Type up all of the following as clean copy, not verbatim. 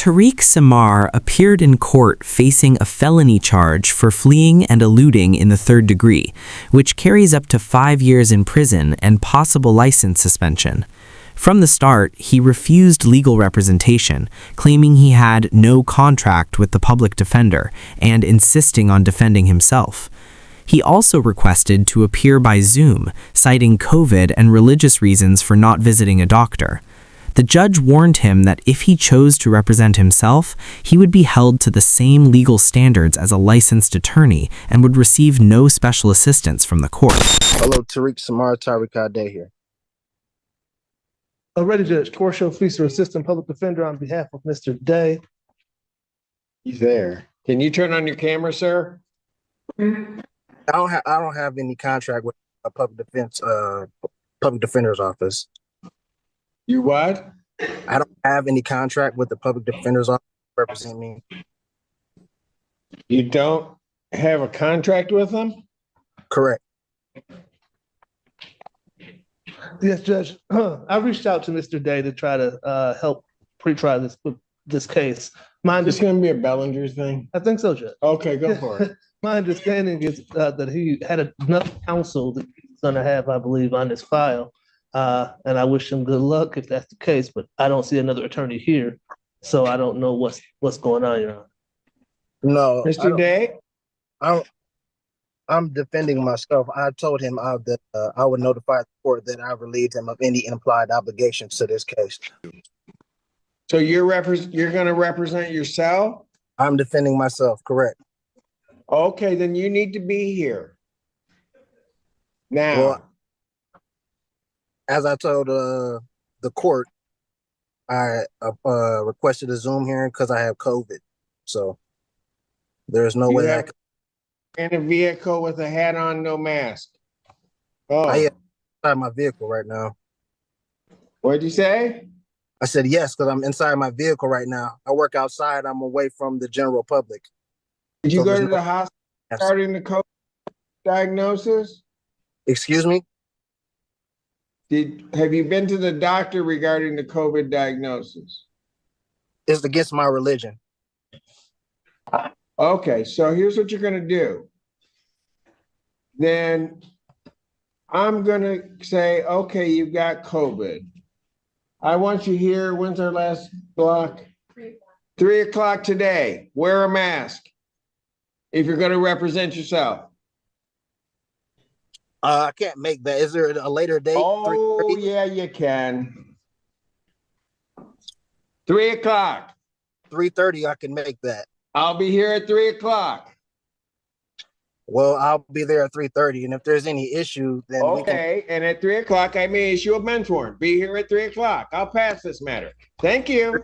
Tariq Samar appeared in court facing a felony charge for fleeing and eluding in the third degree, which carries up to 5 years in prison and possible license suspension. From the start, he refused legal representation, claiming he had no contract with the public defender and insisting on defending himself. He also requested to appear by Zoom, citing COVID and religious reasons for not visiting a doctor. The judge warned him that if he chose to represent himself, he would be held to the same legal standards as a licensed attorney and would receive no special assistance from the court. Hello, Tariq Samar, Tariq Ade here. Already, Judge. Courtroom, Feaster, Assistant Public Defender on behalf of Mr. Day. He's there. Can you turn on your camera, sir? I don't have any contract with a public defender's office. You what? I don't have any contract with the public defender's office to represent me. You don't have a contract with them? Correct. Yes, Judge. I reached out to Mr. Day to try to help pre-try this case. It's going to be a Bellinger's thing? I think so, Judge. Okay, go for it. My understanding is that he had enough counsel that he's going to have, I believe, on his file. And I wish him good luck if that's the case, but I don't see another attorney here. So I don't know what's going on, Your Honor. No. Mr. Day? I'm defending myself. I told him that I would notify the court that I relieved him of any implied obligations to this case. So you're going to represent yourself? I'm defending myself, correct. Okay, then you need to be here. Now. Well, as I told the court, I requested a Zoom hearing because I have COVID. So there's no way I can. In a vehicle with a hat on, no mask. Oh. I am inside my vehicle right now. What'd you say? I said yes, because I'm inside my vehicle right now. I work outside. I'm away from the general public. Did you go to the hospital regarding the COVID diagnosis? Excuse me? Have you been to the doctor regarding the COVID diagnosis? It's against my religion. Okay, so here's what you're going to do. Then I'm going to say, okay, you've got COVID. I want you here. When's our last block? 3 o'clock today. Wear a mask if you're going to represent yourself. I can't make that. Is there a later date? Oh, yeah, you can. 3 o'clock. 3:30, I can make that. I'll be here at 3 o'clock. Well, I'll be there at 3:30, and if there's any issue, then okay. And at 3 o'clock, I may issue a bench warrant. Be here at 3 o'clock. I'll pass this matter. Thank you.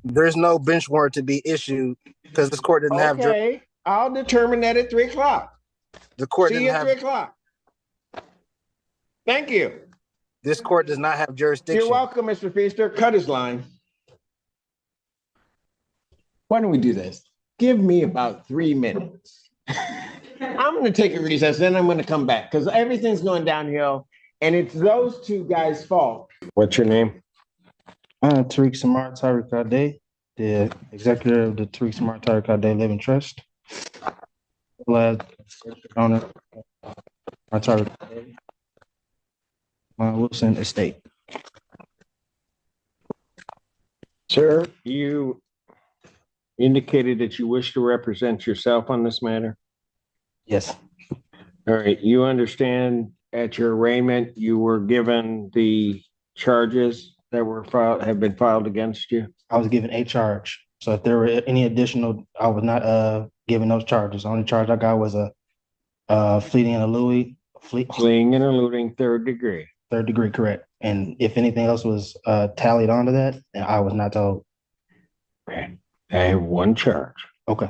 There's no bench warrant to be issued because this court didn't have. Okay, I'll determine that at 3 o'clock. The court See didn't you at have. 3 o'clock. Thank you. This court does not have jurisdiction. You're welcome, Mr. Feaster. Cut his line. Why don't we do this? Give me about 3 minutes. I'm going to take a recess, then I'm going to come back because everything's going downhill, and it's those two guys' fault. What's your name? Tariq Samar Tariq Ade, the executive of the Tariq Samar Tariq Ade Living Trust. Owner Tariq Ade, Wilson Estate. Sir, you indicated that you wish to represent yourself on this matter? Yes. All right. You understand at your arraignment, you were given the charges that were have been filed against you? I was given a charge. So if there were any additional, I was not given those charges. The only charge I got was a fleeing and eluding. Fleeing and eluding third degree. Third degree, correct. And if anything else was tallied onto that, then I was not told. Okay. I have one charge. Okay.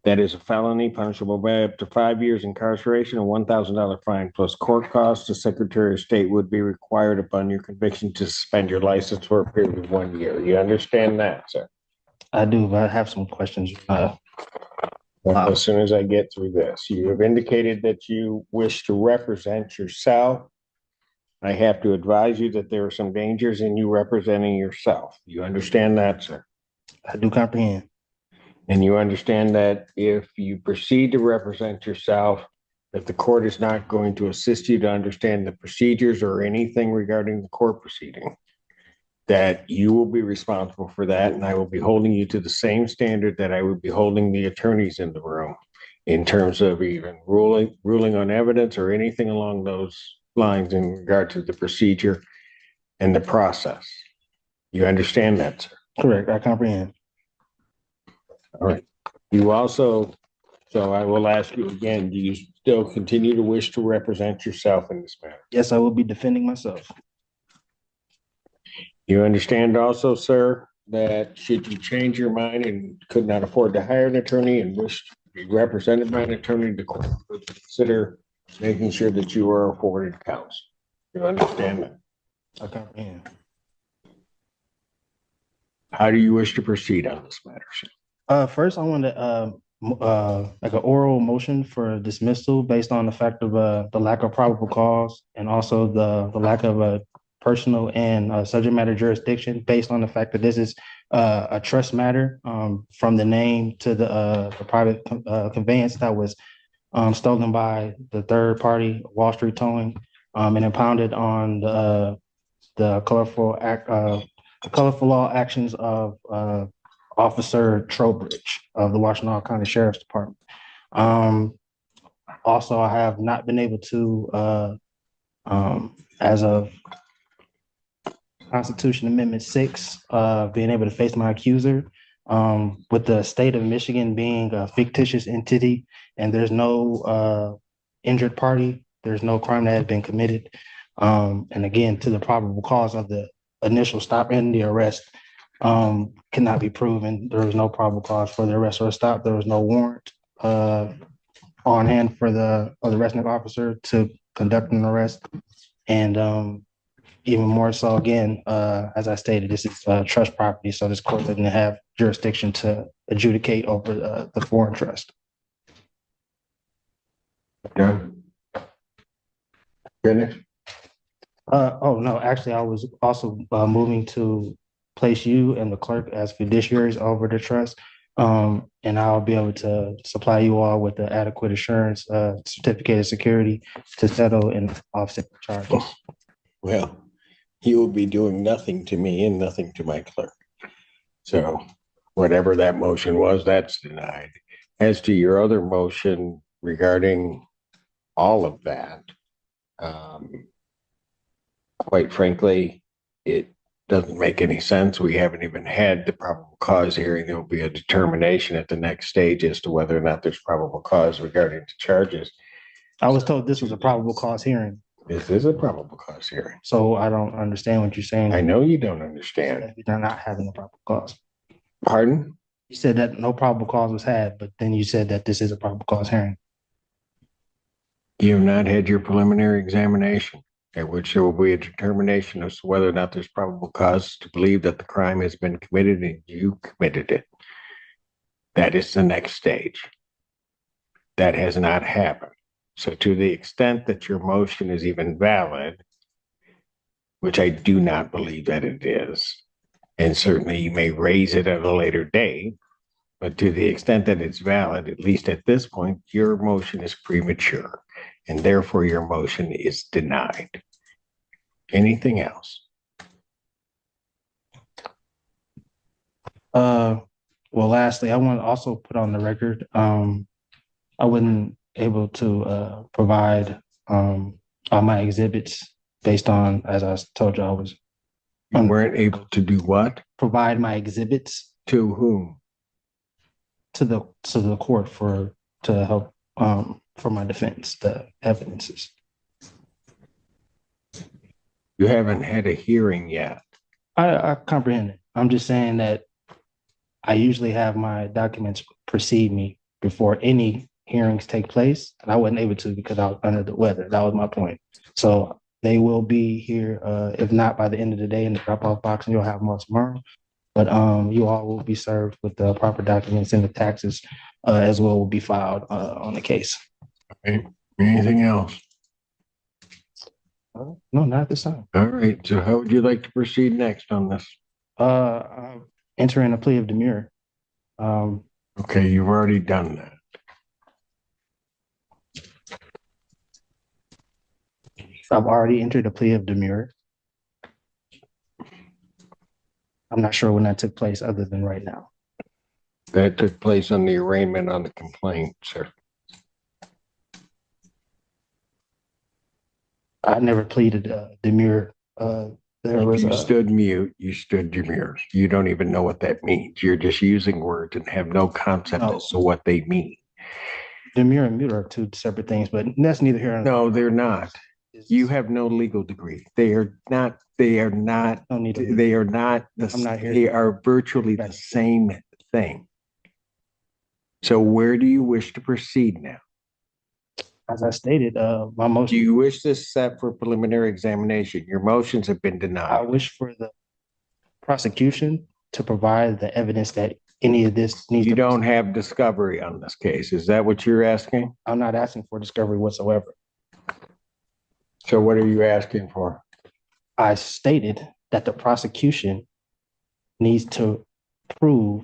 That is a felony punishable by up to 5 years incarceration and $1,000 fine plus court costs. The Secretary of State would be required upon your conviction to suspend your license for a period of 1 year. You understand that, sir? I do, but I have some questions. As soon as I get through this, you have indicated that you wish to represent yourself. I have to advise you that there are some dangers in you representing yourself. You understand that, sir? I do comprehend. And you understand that if you proceed to represent yourself, that the court is not going to assist you to understand the procedures or anything regarding the court proceeding, that you will be responsible for that, and I will be holding you to the same standard that I would be holding the attorneys in the room in terms of even ruling on evidence or anything along those lines in regard to the procedure and the process. You understand that, sir? Correct. I comprehend. All right. You also, so I will ask you again, do you still continue to wish to represent yourself in this matter? Yes, I will be defending myself. You understand also, sir, that should you change your mind and could not afford to hire an attorney and wish to be represented by an attorney, the court would consider making sure that you are afforded counsel. You understand that? I comprehend. How do you wish to proceed on this matter, sir? First, I want to like an oral motion for dismissal based on the fact of the lack of probable cause and also the lack of a personal and subject matter jurisdiction based on the fact that this is a trust matter from the name to the private conveyance that was stolen by the third party, Wall Street Towing, and impounded on the colorful law actions of Officer Trowbridge of the Washtenaw County Sheriff's Department. Also, I have not been able to, as of Constitution Amendment 6, being able to face my accuser, with the state of Michigan being a fictitious entity and there's no injured party, there's no crime that has been committed. And again, to the probable cause of the initial stop and the arrest cannot be proven. There was no probable cause for the arrest or stop. There was no warrant on hand for the arresting officer to conduct an arrest. And even more so, again, as I stated, this is trust property, so this court doesn't have jurisdiction to adjudicate over the foreign trust. Done. Finished? Oh, no, actually, I was also moving to place you and the clerk as fiduciaries over the trust. And I'll be able to supply you all with the adequate assurance, certificate of security to settle and offset the charges. Well, you will be doing nothing to me and nothing to my clerk. So whatever that motion was, that's denied. As to your other motion regarding all of that, quite frankly, it doesn't make any sense. We haven't even had the probable cause hearing. There will be a determination at the next stage as to whether or not there's probable cause regarding the charges. I was told this was a probable cause hearing, This is a probable cause hearing. so I don't understand what you're saying. I know you don't understand. They're not having a probable cause. Pardon? You said that no probable cause was had, but then you said that this is a probable cause hearing. You have not had your preliminary examination, at which there will be a determination as to whether or not there's probable cause to believe that the crime has been committed and you committed it. That is the next stage. That has not happened. So to the extent that your motion is even valid, which I do not believe that it is, and certainly you may raise it at a later date, but to the extent that it's valid, at least at this point, your motion is premature, and therefore your motion is denied. Anything else? Well, lastly, I want to also put on the record, I wasn't able to provide all my exhibits based on, as I told you, I was You weren't able to do what? provide my exhibits To whom? to the court to help for my defense, the evidences. You haven't had a hearing yet. I comprehend it. I'm just saying that I usually have my documents precede me before any hearings take place, and I wasn't able to because I was under the weather. That was my point. So they will be here, if not by the end of the day in the drop-off box, and you'll have more tomorrow. But you all will be served with the proper documents, and the taxes as well will be filed on the case. Okay. Anything else? No, not this time. All right, so how would you like to proceed next on this? I'm entering a plea of demurrer. Um, Okay, you've already done that. I've already entered a plea of demurrer. I'm not sure when that took place other than right now. That took place on the arraignment on the complaint, sir. I never pleaded demurrer. There was You a, stood mute, you stood demure. You don't even know what that means. You're just using words and have no concept No. as to what they mean. demurrer and mute are two separate things, but that's neither here nor No, they're not. You have no legal degree. They are not, no need to. they are not, I'm not here they to- are virtually the same thing. So where do you wish to proceed now? As I stated, my Do motion, you wish this set for preliminary examination? Your motions have been I denied. wish for the prosecution to provide the evidence that any of this needs You to. don't have discovery on this case. Is that what you're asking? I'm not asking for discovery whatsoever. So what are you asking for? I stated that the prosecution needs to prove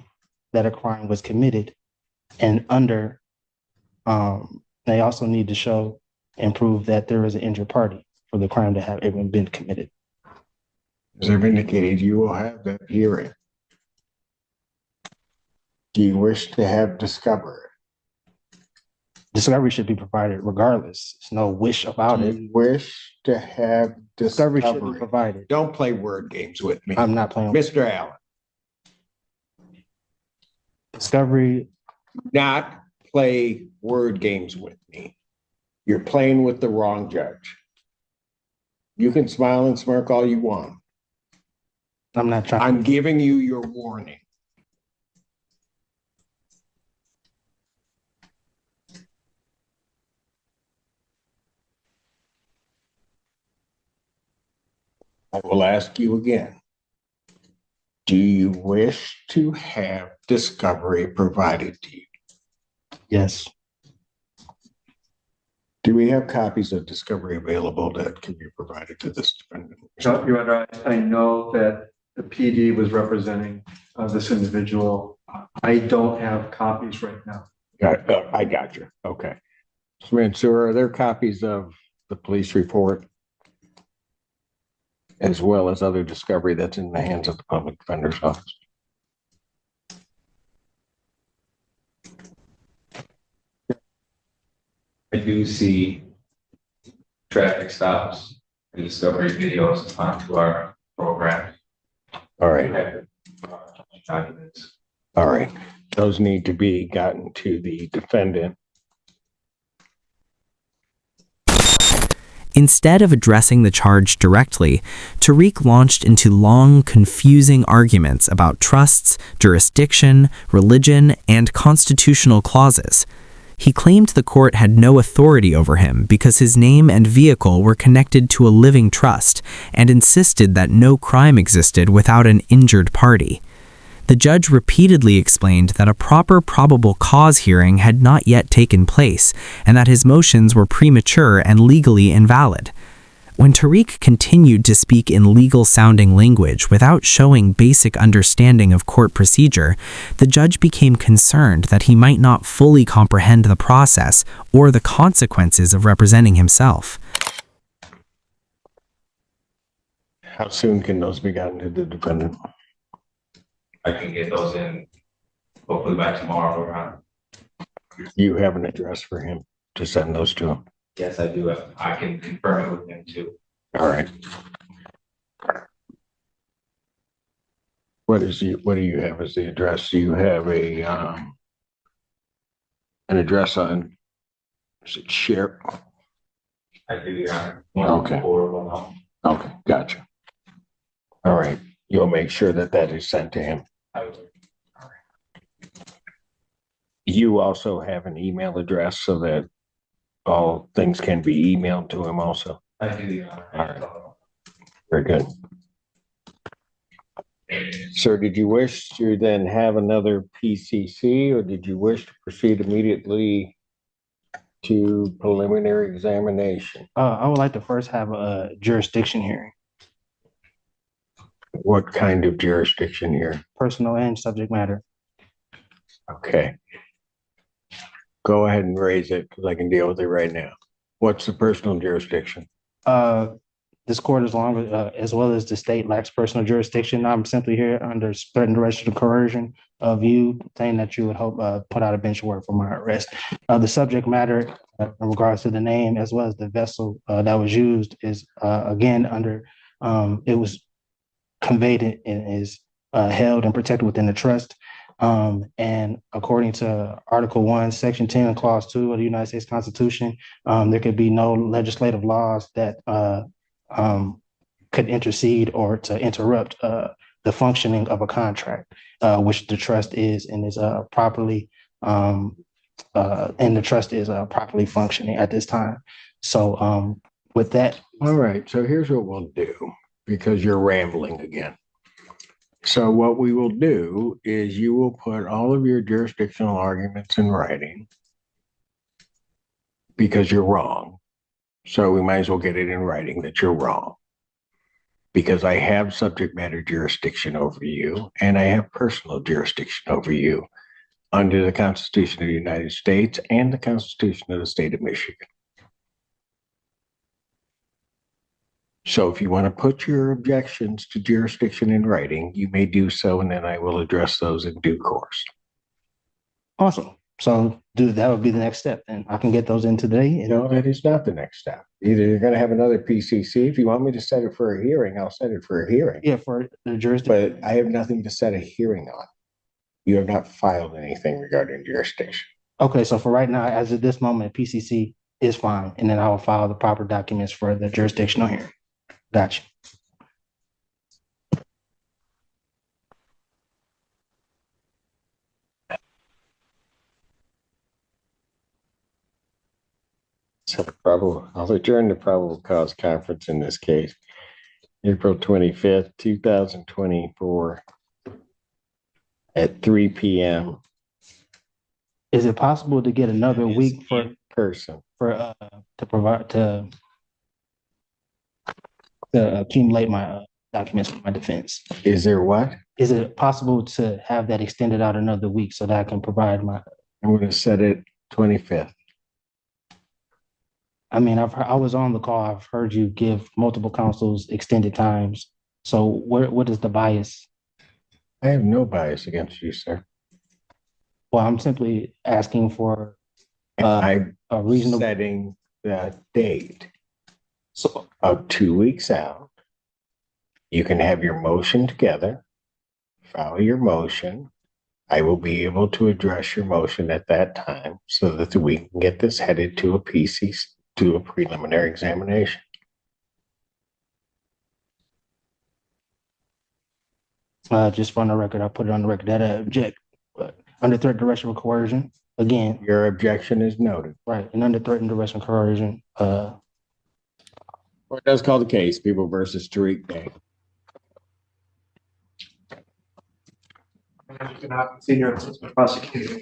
that a crime was committed, and they also need to show and prove that there is an injured party for the crime to have even been committed. As I've indicated, you will have that hearing. Do you wish to have discovery? Discovery should be provided regardless. There's no wish about Do it. you wish to have Discovery should be discovery? provided. Don't play word games with me. I'm not playing. Mr. Allen, Discovery, not play word games with me. You're playing with the wrong judge. You can smile and smirk all you want. I'm not trying. I'm giving you your warning. I will ask you again. Do you wish to have discovery provided to you? Yes. Do we have copies of discovery available that can be provided to this defendant? No, Your Honor, I know that the PD was representing this individual. I don't have copies right now. I got you. Okay. So are there copies of the police report as well as other discovery that's in the hands of the public defender's office? I do see traffic stops and discovery videos onto our program. All right. Documents. All right. Those need to be gotten to the defendant. Instead of addressing the charge directly, Tariq launched into long, confusing arguments about trusts, jurisdiction, religion, and constitutional clauses. He claimed the court had no authority over him because his name and vehicle were connected to a living trust, and insisted that no crime existed without an injured party. The judge repeatedly explained that a proper probable cause hearing had not yet taken place, and that his motions were premature and legally invalid. When Tariq continued to speak in legal-sounding language without showing basic understanding of court procedure, the judge became concerned that he might not fully comprehend the process or the consequences of representing himself. How soon can those be gotten to the defendant? I can get those in hopefully by tomorrow around. You have an address for him to send those to him. Yes, I do. I can confirm it with him too. All right. What do you have as the address? Do you have an address on, is it Share? I do, Your Honor. Okay. 11411. Okay, gotcha. All right. You'll make sure that that is sent to him. I will. You also have an email address so that all things can be emailed to him also. I do, Your Honor. All right. Very good. Sir, did you wish to then have another PCC, or did you wish to proceed immediately to preliminary examination. I would like to first have a jurisdiction hearing, What kind of jurisdiction here? personal and subject matter. Okay. Go ahead and raise it because I can deal with it right now. What's the personal jurisdiction? This court, as well as the state, lacks personal jurisdiction. I'm simply here under threat and duress of coercion of you, saying that you would hope put out a bench warrant for my arrest. The subject matter, in regards to the name as well as the vessel that was used, is again under. It was conveyed and is held and protected within the trust. And according to Article 1, Section 10, Clause 2 of the United States Constitution, there could be no legislative laws that could intercede or to interrupt the functioning of a contract, which the trust is and is properly properly functioning at this time. So with that. All right, so here's what we'll do, because you're rambling again. So what we will do is you will put all of your jurisdictional arguments in writing because you're wrong. So we might as well get it in writing that you're wrong, because I have subject matter jurisdiction over you and I have personal jurisdiction over you under the Constitution of the United States and the Constitution of the state of Michigan. So if you want to put your objections to jurisdiction in writing, you may do so, and then I will address those in due course. Awesome. So that would be the next step, and I can get those in today. No, that is not the next step. Either you're going to have another PCC. If you want me to set it for a hearing, I'll set it for a hearing. Yeah, for the jurisdiction. But I have nothing to set a hearing on. You have not filed anything regarding jurisdiction. Okay, so for right now, as of this moment, PCC is fine, and then I will file the proper documents for the jurisdictional hearing. Gotcha. So I'll adjourn the probable cause conference in this case, April 25th, 2024 at 3 p.m. Is it possible to get another week for person to provide to accumulate my documents for my defense? Is there what? Is it possible to have that extended out another week so that I can provide my? I'm going to set it 25th. I mean, I was on the call. I've heard you give multiple counsels extended times. So what is the bias? I have no bias against you, sir. Well, I'm simply asking for I'm a reasonable setting the date so of 2 weeks out. You can have your motion together, file your motion. I will be able to address your motion at that time so that we can get this headed to a PC, to a preliminary examination. Just for the record, I put it on the record that I object, but under threat, duress, or coercion, again. Your objection is noted. Right, and under threat and duress and coercion. Well, it does call the case, People versus Tariq Day. Senior assistant prosecutor.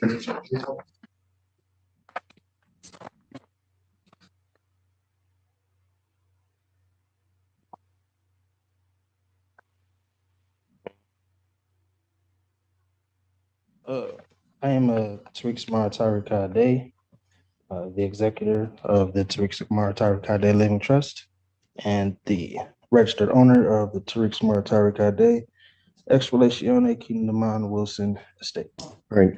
I am Tariq Tariq, the executor of the Tariq Tariq Living Trust and the registered owner of the Tariq Tariq Ex Relatione Kingdom Wilson Estate. Right.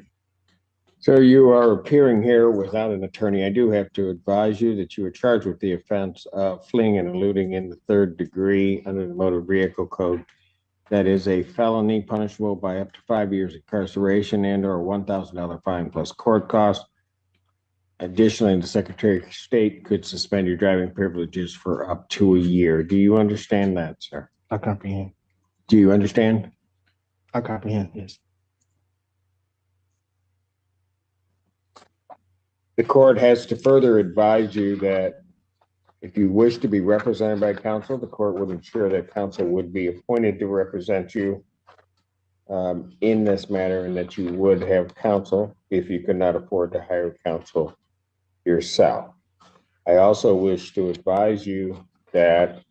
So you are appearing here without an attorney. I do have to advise you that you are charged with the offense of fleeing and eluding in the 3rd degree under the Motor Vehicle Code. That is a felony punishable by up to 5 years incarceration and or $1,000 fine plus court costs. Additionally, the Secretary of State could suspend your driving privileges for up to a year. Do you understand that, sir? I comprehend. Do you understand? I comprehend, yes. The court has to further advise you that if you wish to be represented by counsel, the court would ensure that counsel would be appointed to represent you in this matter, and that you would have counsel if you could not afford to hire counsel yourself. I also wish to advise you that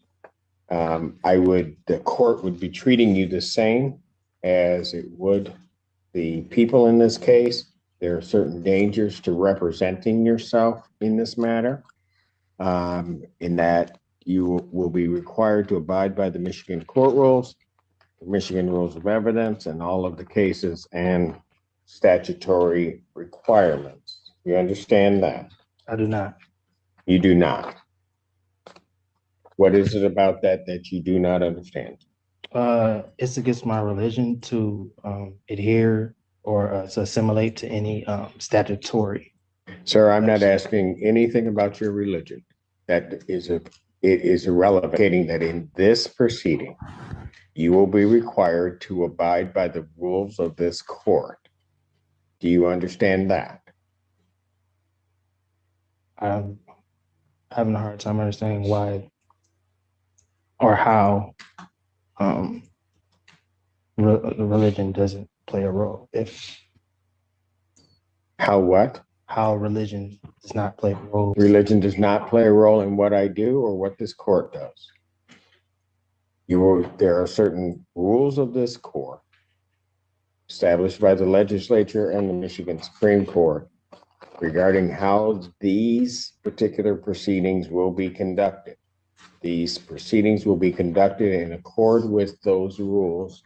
the court would be treating you the same as it would the people in this case. There are certain dangers to representing yourself in this matter, in that you will be required to abide by the Michigan court rules, the Michigan rules of evidence, and all of the cases and statutory requirements. You understand that? I do not. You do not. What is it about that that you do not understand? It's against my religion to adhere or to assimilate to any statutory. Sir, I'm not asking anything about your religion. It is irrelevant, indicating that in this proceeding, you will be required to abide by the rules of this court. Do you understand that? I'm having a hard time understanding why or how religion doesn't play a role. How what? How religion does not play a role. Religion does not play a role in what I do or what this court does. There are certain rules of this court established by the legislature and the Michigan Supreme Court regarding how these particular proceedings will be conducted. These proceedings will be conducted in accord with those rules.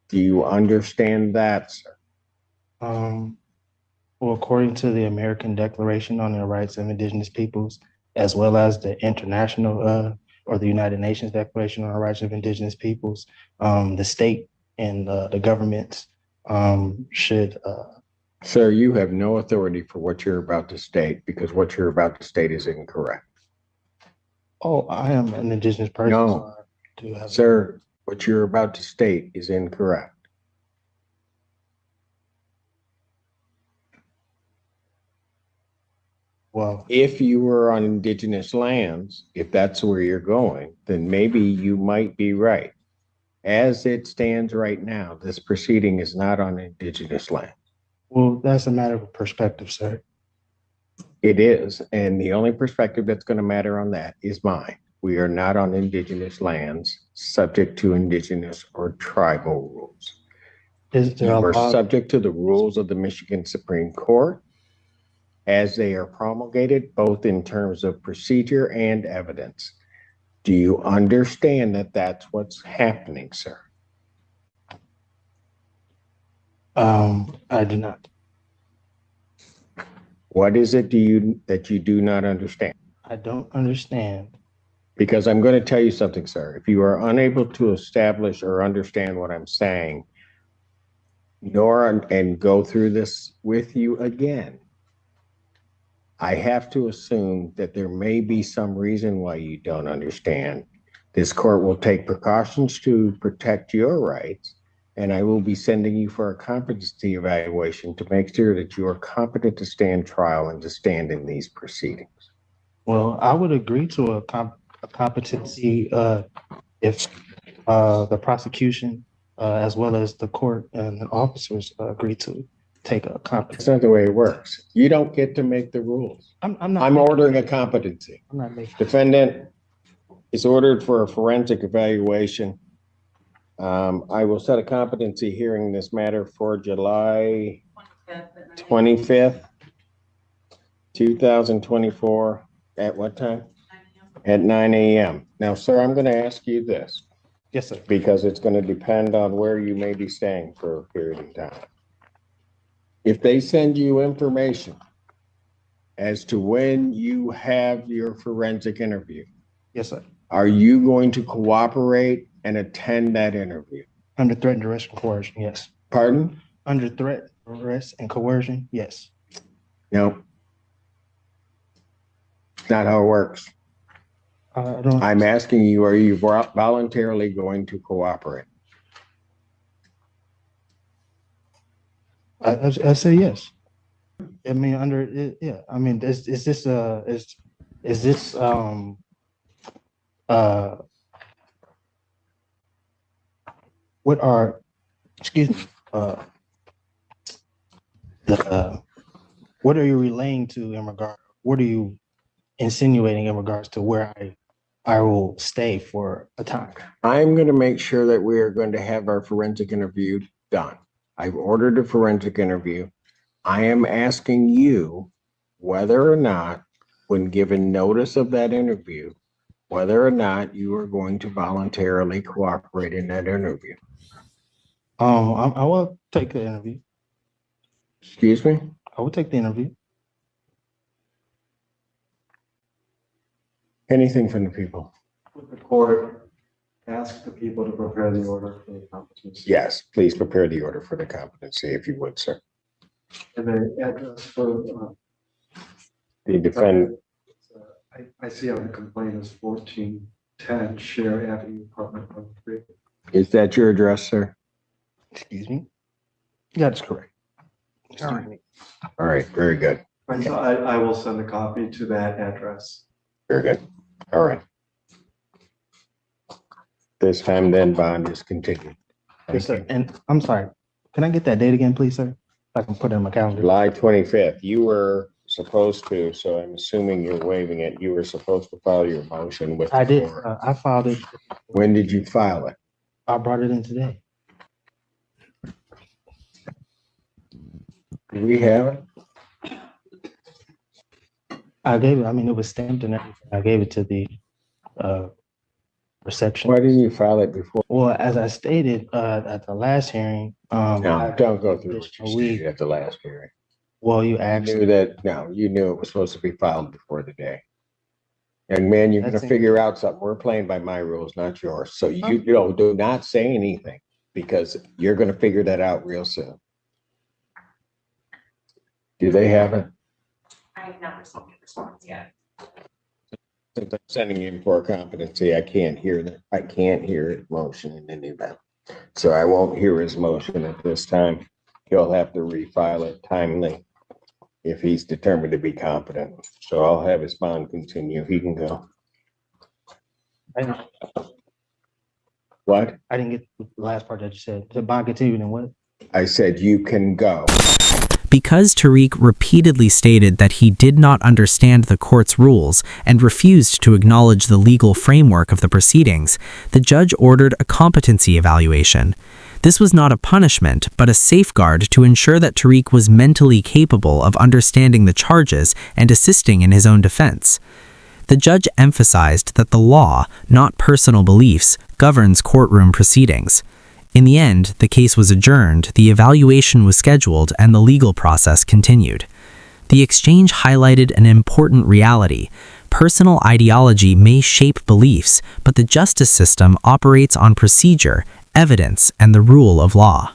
Do you understand that, sir? Well, according to the American Declaration on the Rights of Indigenous Peoples, as well as the international or the United Nations Declaration on the Rights of Indigenous Peoples, the state and the governments should. Sir, you have no authority for what you're about to state because what you're about to state is incorrect. Oh, I am an Indigenous person. No, so I do have sir, what you're about to state is incorrect. Well, If you were on indigenous lands, if that's where you're going, then maybe you might be right. As it stands right now, this proceeding is not on indigenous land. well, that's a matter of perspective, sir. It is, and the only perspective that's going to matter on that is mine. We are not on indigenous lands subject to indigenous or tribal rules. Is there a You are law? subject to the rules of the Michigan Supreme Court as they are promulgated, both in terms of procedure and evidence. Do you understand that that's what's happening, sir? I do not. What is it that you do not understand? I don't understand. Because I'm going to tell you something, sir. If you are unable to establish or understand what I'm saying, and go through this with you again, I have to assume that there may be some reason why you don't understand. This court will take precautions to protect your rights, and I will be sending you for a competency evaluation to make sure that you are competent to stand trial and to stand in these proceedings. Well, I would agree to a competency if the prosecution as well as the court and the officers agree to take a competency. That's not the way it works. You don't get to make the rules. I'm not. I'm ordering a competency. I'm not making. Defendant is ordered for a forensic evaluation. I will set a competency hearing in this matter for July 25th, 2024. At what time? At 9 a.m. Now, sir, I'm going to ask you this. Yes, sir. Because it's going to depend on where you may be staying for a period of time. If they send you information as to when you have your forensic interview, Yes, sir. are you going to cooperate and attend that interview? Under threat, duress, and coercion, yes. Pardon? Under threat, duress, and coercion, yes. No. Not how it works. I don't. I'm asking you, are you voluntarily going to cooperate? I say yes. I mean, under it, yeah. I mean, is this what are, excuse me, what are you relaying to in regard what are you insinuating in regards to where I will stay for a time? I'm going to make sure that we are going to have our forensic interview done. I've ordered a forensic interview. I am asking you whether or not, when given notice of that interview, whether or not you are going to voluntarily cooperate in that interview. I will take the interview. Excuse me? I will take the interview. Anything from the people? Would the court ask the people to prepare the order for the competency? Yes, please prepare the order for the competency if you would, sir. And the address for, The defendant, I see on the complaint is 1410 Share Avenue, apartment 1-3. is that your address, sir? Excuse me? Yeah, that's correct. All right, very good. And so I will send a copy to that address. Very good. All right. This time then bond is continued. Yes, sir. And I'm sorry, can I get that date again, please, sir? I can put it in my calendar. July 25th, you were supposed to, so I'm assuming you're waiving it. You were supposed to file your motion with. I the did, court. I filed it. When did you file it? I brought it in today. Do we have it? I gave it, I mean, it was stamped and everything. I gave it to the reception. Why didn't you file it before? Well, as I stated at the last hearing, No, don't go through what you additional week. stated at the last hearing. Well, you You asked, knew that, no, you knew it was supposed to be filed before the day. And man, you're gonna That's it. figure out something. We're playing by my rules, not yours. So you know, do not say anything because you're gonna figure that out real soon. Do they have it? I have not received a response yet. Since I'm sending in for a competency, I can't hear that. I can't hear his motion in any event. So I won't hear his motion at this time. He'll have to refile it timely if he's determined to be competent. So I'll have his bond continue. He can go. What? I didn't get the last part that you said. The bond continued and what? I said you can go. Because Tariq repeatedly stated that he did not understand the court's rules and refused to acknowledge the legal framework of the proceedings, the judge ordered a competency evaluation. This was not a punishment, but a safeguard to ensure that Tariq was mentally capable of understanding the charges and assisting in his own defense. The judge emphasized that the law, not personal beliefs, governs courtroom proceedings. In the end, the case was adjourned, the evaluation was scheduled, and the legal process continued. The exchange highlighted an important reality. Personal ideology may shape beliefs, but the justice system operates on procedure, evidence, and the rule of law.